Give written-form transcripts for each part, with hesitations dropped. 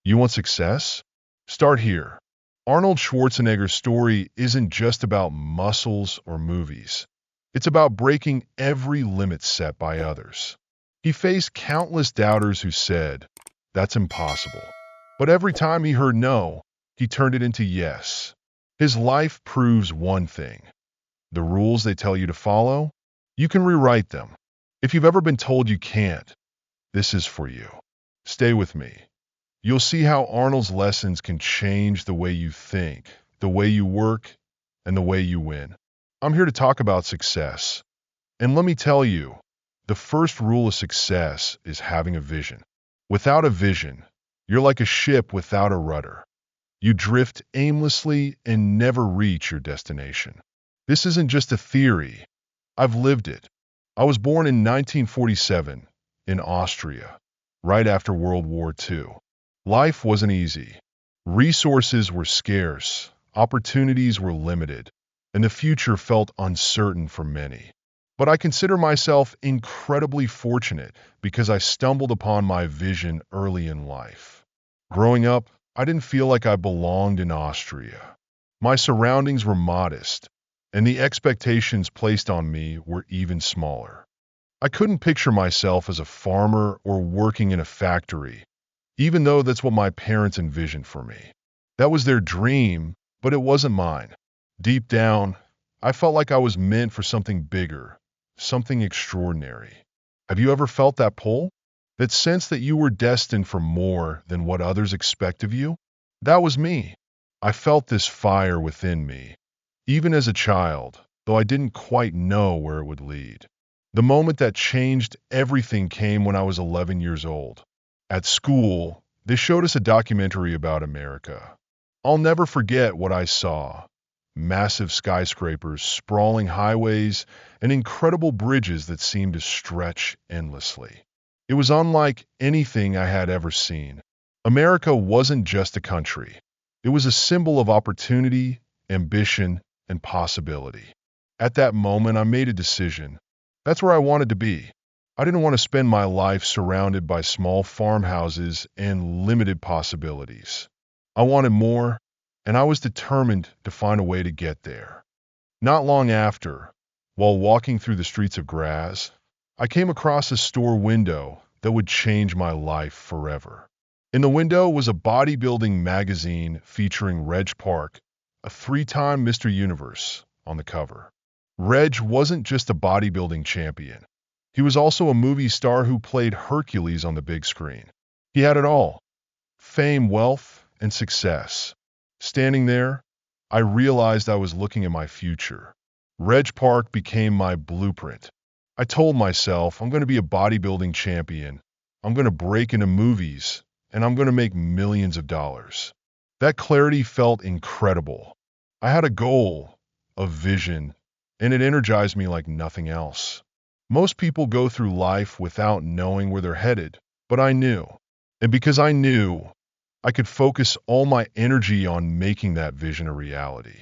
You want success? Start here. Arnold Schwarzenegger's story isn't just about muscles or movies. It's about breaking every limit set by others. He faced countless doubters who said, "That's impossible." But every time he heard no, he turned it into yes. His life proves one thing. The rules they tell you to follow, you can rewrite them. If you've ever been told you can't, this is for you. Stay with me. You'll see how Arnold's lessons can change the way you think, the way you work, and the way you win. I'm here to talk about success. And let me tell you, the first rule of success is having a vision. Without a vision, you're like a ship without a rudder. You drift aimlessly and never reach your destination. This isn't just a theory. I've lived it. I was born in 1947 in Austria, right after World War II. Life wasn't easy. Resources were scarce, opportunities were limited, and the future felt uncertain for many. But I consider myself incredibly fortunate because I stumbled upon my vision early in life. Growing up, I didn't feel like I belonged in Austria. My surroundings were modest, and the expectations placed on me were even smaller. I couldn't picture myself as a farmer or working in a factory, even though that's what my parents envisioned for me. That was their dream, but it wasn't mine. Deep down, I felt like I was meant for something bigger, something extraordinary. Have you ever felt that pull? That sense that you were destined for more than what others expect of you? That was me. I felt this fire within me, even as a child, though I didn't quite know where it would lead. The moment that changed everything came when I was 11 years old. At school, they showed us a documentary about America. I'll never forget what I saw. Massive skyscrapers, sprawling highways, and incredible bridges that seemed to stretch endlessly. It was unlike anything I had ever seen. America wasn't just a country. It was a symbol of opportunity, ambition, and possibility. At that moment, I made a decision. That's where I wanted to be. I didn't want to spend my life surrounded by small farmhouses and limited possibilities. I wanted more, and I was determined to find a way to get there. Not long after, while walking through the streets of Graz, I came across a store window that would change my life forever. In the window was a bodybuilding magazine featuring Reg Park, a three-time Mr. Universe, on the cover. Reg wasn't just a bodybuilding champion. He was also a movie star who played Hercules on the big screen. He had it all: fame, wealth, and success. Standing there, I realized I was looking at my future. Reg Park became my blueprint. I told myself, I'm going to be a bodybuilding champion. I'm going to break into movies, and I'm going to make millions of dollars. That clarity felt incredible. I had a goal, a vision, and it energized me like nothing else. Most people go through life without knowing where they're headed, but I knew. And because I knew, I could focus all my energy on making that vision a reality.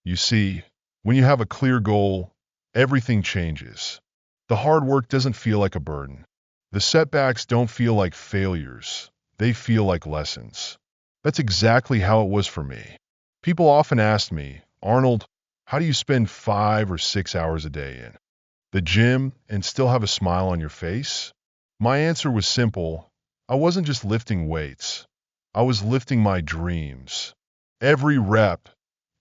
You see, when you have a clear goal, everything changes. The hard work doesn't feel like a burden. The setbacks don't feel like failures. They feel like lessons. That's exactly how it was for me. People often ask me, "Arnold, how do you spend 5 or 6 hours a day in the gym and still have a smile on your face?" My answer was simple. I wasn't just lifting weights. I was lifting my dreams. Every rep,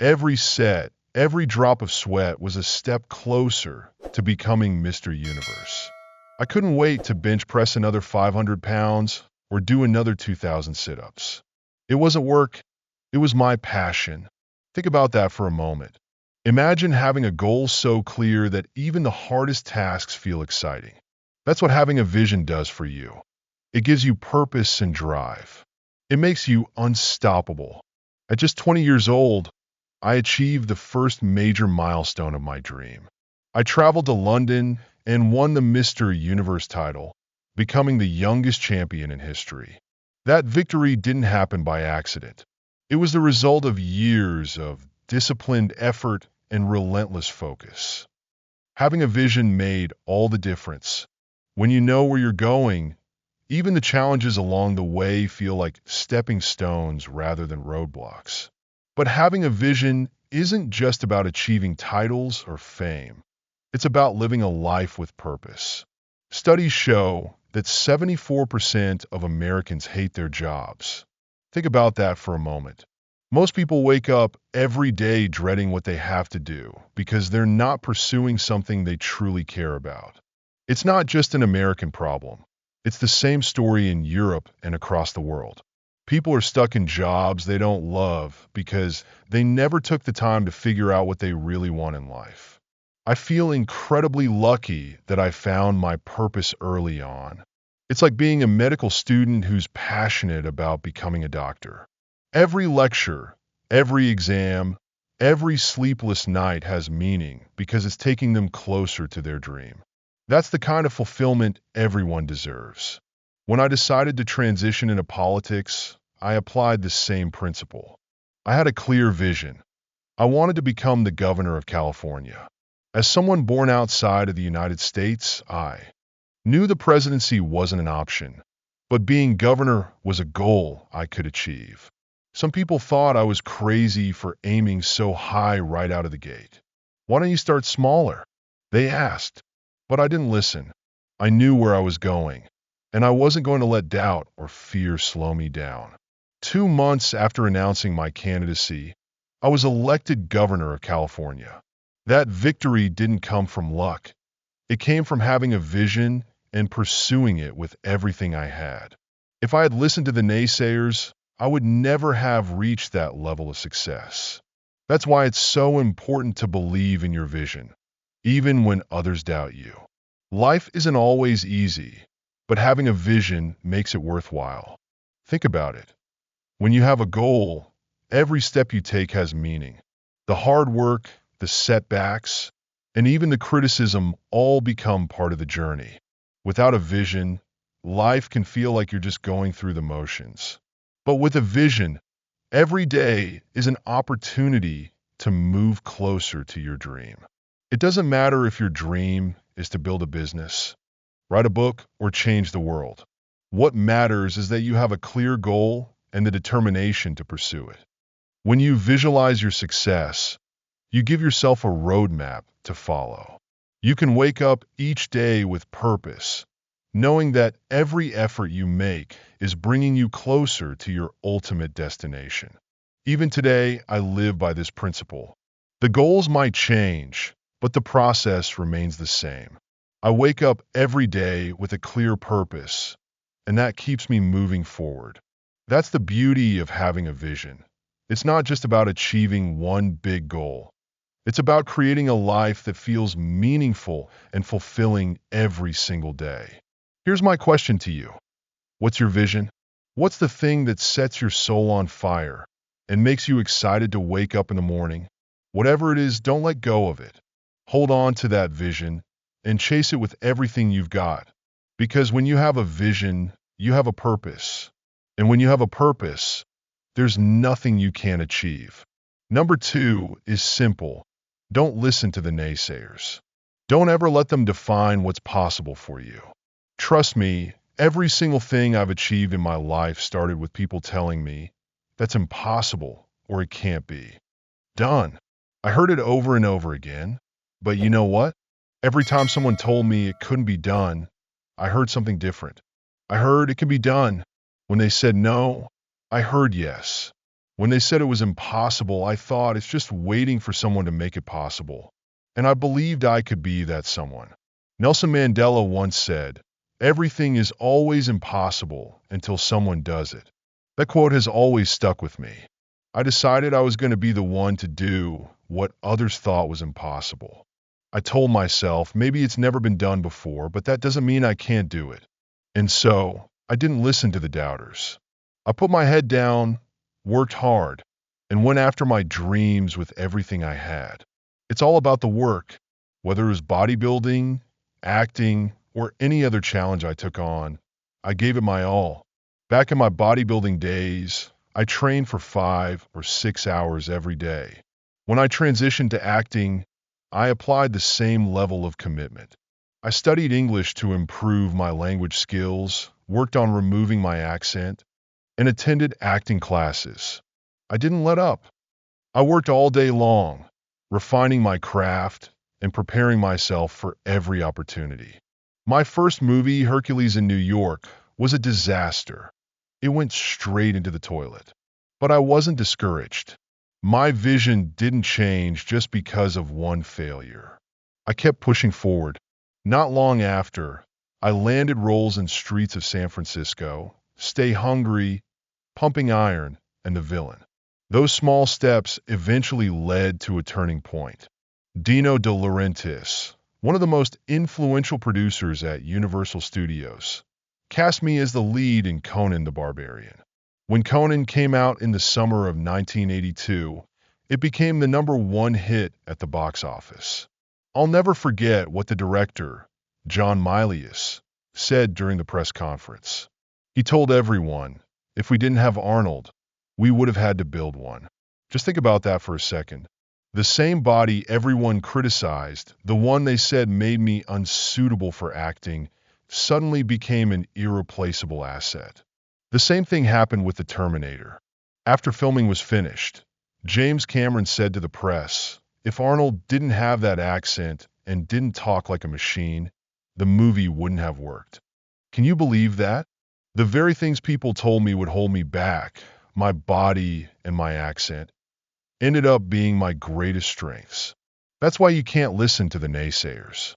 every set, every drop of sweat was a step closer to becoming Mr. Universe. I couldn't wait to bench press another 500 pounds or do another 2,000 sit-ups. It wasn't work. It was my passion. Think about that for a moment. Imagine having a goal so clear that even the hardest tasks feel exciting. That's what having a vision does for you. It gives you purpose and drive. It makes you unstoppable. At just 20 years old, I achieved the first major milestone of my dream. I traveled to London and won the Mr. Universe title, becoming the youngest champion in history. That victory didn't happen by accident. It was the result of years of disciplined effort and relentless focus. Having a vision made all the difference. When you know where you're going, Even the challenges along the way feel like stepping stones rather than roadblocks. But having a vision isn't just about achieving titles or fame. It's about living a life with purpose. Studies show that 74% of Americans hate their jobs. Think about that for a moment. Most people wake up every day dreading what they have to do because they're not pursuing something they truly care about. It's not just an American problem. It's the same story in Europe and across the world. People are stuck in jobs they don't love because they never took the time to figure out what they really want in life. I feel incredibly lucky that I found my purpose early on. It's like being a medical student who's passionate about becoming a doctor. Every lecture, every exam, every sleepless night has meaning because it's taking them closer to their dream. That's the kind of fulfillment everyone deserves. When I decided to transition into politics, I applied the same principle. I had a clear vision. I wanted to become the governor of California. As someone born outside of the United States, I knew the presidency wasn't an option, but being governor was a goal I could achieve. Some people thought I was crazy for aiming so high right out of the gate. Why don't you start smaller? They asked, but I didn't listen. I knew where I was going, and I wasn't going to let doubt or fear slow me down. 2 months after announcing my candidacy, I was elected governor of California. That victory didn't come from luck. It came from having a vision and pursuing it with everything I had. If I had listened to the naysayers, I would never have reached that level of success. That's why it's so important to believe in your vision, even when others doubt you. Life isn't always easy, but having a vision makes it worthwhile. Think about it. When you have a goal, every step you take has meaning. The hard work, the setbacks, and even the criticism all become part of the journey. Without a vision, life can feel like you're just going through the motions. But with a vision, every day is an opportunity to move closer to your dream. It doesn't matter if your dream is to build a business, write a book, or change the world. What matters is that you have a clear goal and the determination to pursue it. When you visualize your success, you give yourself a roadmap to follow. You can wake up each day with purpose, knowing that every effort you make is bringing you closer to your ultimate destination. Even today, I live by this principle. The goals might change, but the process remains the same. I wake up every day with a clear purpose, and that keeps me moving forward. That's the beauty of having a vision. It's not just about achieving one big goal. It's about creating a life that feels meaningful and fulfilling every single day. Here's my question to you. What's your vision? What's the thing that sets your soul on fire and makes you excited to wake up in the morning? Whatever it is, don't let go of it. Hold on to that vision and chase it with everything you've got. Because when you have a vision, you have a purpose. And when you have a purpose, there's nothing you can't achieve. Number 2 is simple. Don't listen to the naysayers. Don't ever let them define what's possible for you. Trust me, every single thing I've achieved in my life started with people telling me, that's impossible or it can't be. Done. I heard it over and over again. But you know what? Every time someone told me it couldn't be done, I heard something different. I heard it can be done. When they said no, I heard yes. When they said it was impossible, I thought it's just waiting for someone to make it possible. And I believed I could be that someone. Nelson Mandela once said, everything is always impossible until someone does it. That quote has always stuck with me. I decided I was going to be the one to do what others thought was impossible. I told myself maybe it's never been done before, but that doesn't mean I can't do it. And so, I didn't listen to the doubters. I put my head down, worked hard, and went after my dreams with everything I had. It's all about the work, whether it was bodybuilding, acting, or any other challenge I took on. I gave it my all. Back in my bodybuilding days, I trained for 5 or 6 hours every day. When I transitioned to acting, I applied the same level of commitment. I studied English to improve my language skills, worked on removing my accent, and attended acting classes. I didn't let up. I worked all day long, refining my craft and preparing myself for every opportunity. My first movie, Hercules in New York, was a disaster. It went straight into the toilet. But I wasn't discouraged. My vision didn't change just because of one failure. I kept pushing forward. Not long after, I landed roles in Streets of San Francisco, Stay Hungry, Pumping Iron, and The Villain. Those small steps eventually led to a turning point. Dino De Laurentiis, one of the most influential producers at Universal Studios, cast me as the lead in Conan the Barbarian. When Conan came out in the summer of 1982, it became the #1 hit at the box office. I'll never forget what the director, John Milius, said during the press conference. He told everyone, if we didn't have Arnold, we would have had to build one. Just think about that for a second. The same body everyone criticized, the one they said made me unsuitable for acting, suddenly became an irreplaceable asset. The same thing happened with The Terminator. After filming was finished, James Cameron said to the press, if Arnold didn't have that accent and didn't talk like a machine, the movie wouldn't have worked. Can you believe that? The very things people told me would hold me back, my body and my accent, ended up being my greatest strengths. That's why you can't listen to the naysayers.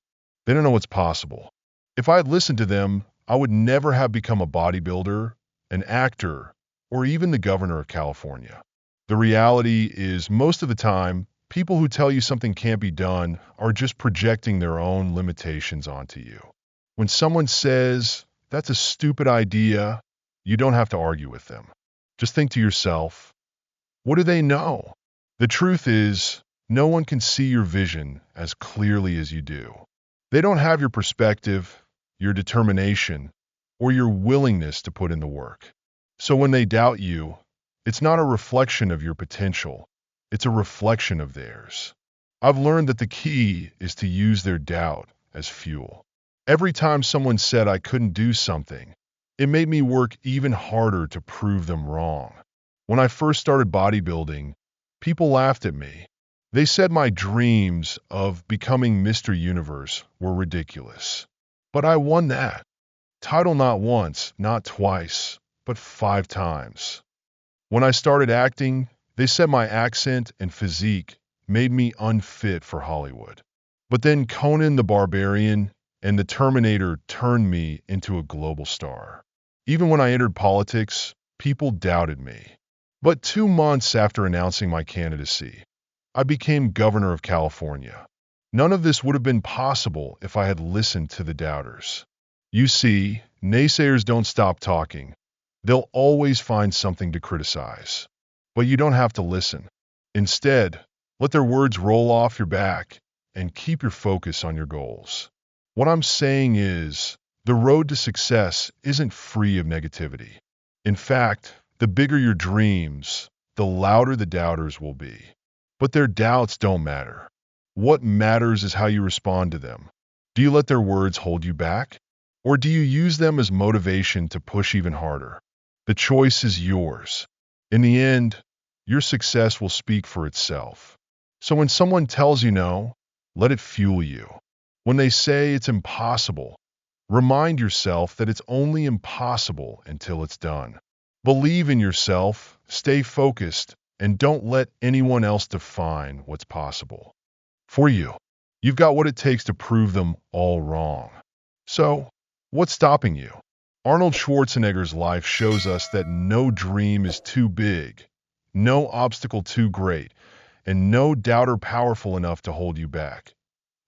They don't know what's possible. If I had listened to them, I would never have become a bodybuilder, an actor, or even the governor of California. The reality is, most of the time, people who tell you something can't be done are just projecting their own limitations onto you. When someone says, that's a stupid idea, you don't have to argue with them. Just think to yourself, what do they know? The truth is, no one can see your vision as clearly as you do. They don't have your perspective, your determination, or your willingness to put in the work. So when they doubt you, it's not a reflection of your potential, it's a reflection of theirs. I've learned that the key is to use their doubt as fuel. Every time someone said I couldn't do something, it made me work even harder to prove them wrong. When I first started bodybuilding, people laughed at me. They said my dreams of becoming Mr. Universe were ridiculous. But I won that title not once, not twice, but 5 times. When I started acting, they said my accent and physique made me unfit for Hollywood. But then Conan the Barbarian and The Terminator turned me into a global star. Even when I entered politics, people doubted me. But 2 months after announcing my candidacy, I became governor of California. None of this would have been possible if I had listened to the doubters. You see, naysayers don't stop talking. They'll always find something to criticize. But you don't have to listen. Instead, let their words roll off your back and keep your focus on your goals. What I'm saying is, the road to success isn't free of negativity. In fact, the bigger your dreams, the louder the doubters will be. But their doubts don't matter. What matters is how you respond to them. Do you let their words hold you back? Or do you use them as motivation to push even harder? The choice is yours. In the end, your success will speak for itself. So when someone tells you no, let it fuel you. When they say it's impossible, remind yourself that it's only impossible until it's done. Believe in yourself, stay focused, and don't let anyone else define what's possible for you. You've got what it takes to prove them all wrong. So, what's stopping you? Arnold Schwarzenegger's life shows us that no dream is too big, no obstacle too great, and no doubter powerful enough to hold you back,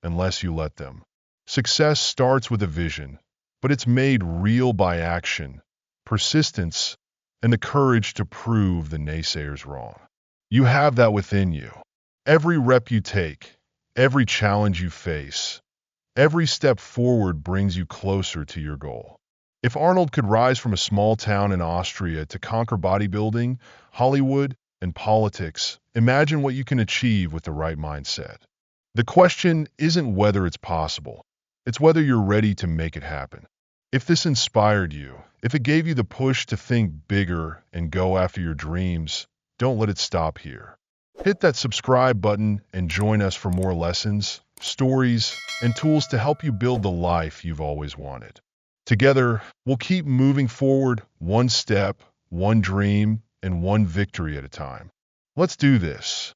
unless you let them. Success starts with a vision, but it's made real by action, persistence, and the courage to prove the naysayers wrong. You have that within you. Every rep you take, every challenge you face, every step forward brings you closer to your goal. If Arnold could rise from a small town in Austria to conquer bodybuilding, Hollywood, and politics, imagine what you can achieve with the right mindset. The question isn't whether it's possible, it's whether you're ready to make it happen. If this inspired you, if it gave you the push to think bigger and go after your dreams, don't let it stop here. Hit that subscribe button and join us for more lessons, stories, and tools to help you build the life you've always wanted. Together, we'll keep moving forward one step, one dream, and one victory at a time. Let's do this.